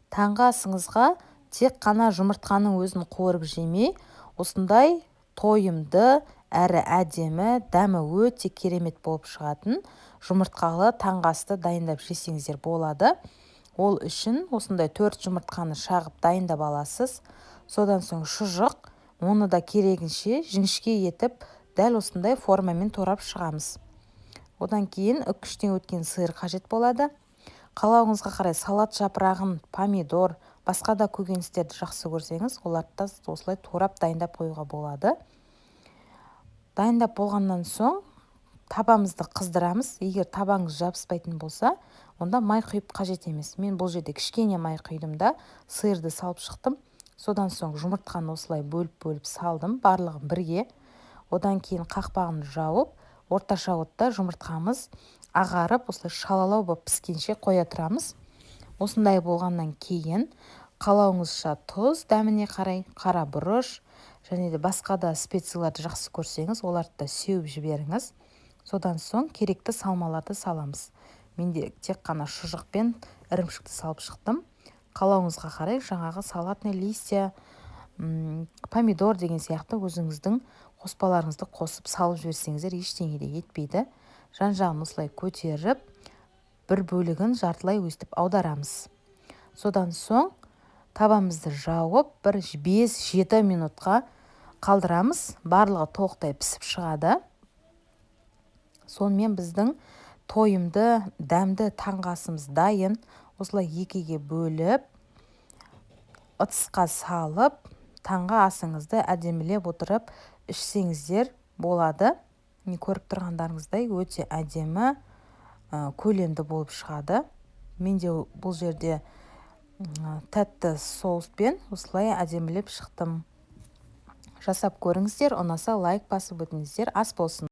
Таңғы асыңызға тек қана жұмыртқаның өзін қуырып жемей, осындай тойымды әрі әдемі, дәмі өте керемет болып шығатын жұмыртқалы таңғы асты дайындап жесеңіздер болады. Ол үшін осындай 4 жұмыртқаны шағып дайындап аласыз. Содан соң шұжық, оны да керегінше жіңішке етіп, дәл осындай формамен турап шығамыз. Одан кейін үккіштен өткен сиыр қажет болады. Қалауыңызға қарай салат жапырағын, помидор, басқа да көкөністерді жақсы көрсеңіз, оларды да осылай турап дайындап қоюға болады. Дайындап болғаннан соң табамызды қыздырамыз. Егер табаңыз жабыспайтын болса, онда май құйып қажет емес. Мен бұл жерде кішкене май құйдым да сиырды салып шықтым. Содан соң жұмыртқаны осылай бөліп салдым, барлығын бірге. Одан кейін қақпағын жауып, орташа отта жұмыртқамыз ағарып, осылай шалалау болып піскенше қоя тұрамыз. Осындай болғаннан кейін қалауыңызша тұз, дәміне қарай қара бұрыш және де басқа да специяларды жақсы көрсеңіз, оларды да сеуіп жіберіңіз. Содан соң керекті салмаларды саламыз. Менде тек қана шұжық пен ірімшікті салып шықтым. Қалауыңызға қарай жаңағы салатный листья, помидор деген сияқты өзіңіздің қоспаларыңызды қосып салып жіберсеңіздер ештеңе де етпейді. Жан-жағын осылай көтеріп, бір бөлігін жартылай өстіп аударамыз. Содан соң табамызды жауып, бір 5-7 минутқа қалдырамыз. Барлығы толықтай пісіп шығады. Сонымен біздің тойымды, дәмді таңғы асымыз дайын. Осылай екіге бөліп, ыдысқа салып, таңғы асыңызды әдемілеп отырып ішсеңіздер болады. Көріп тұрғандарыңыздай өте әдемі, көлемді болып шығады. Менде бұл жерде тәтті соуспен осылай әдемілеп шықтым. Жасап көріңіздер, ұнаса лайк басып өтіңіздер. Ас болсын.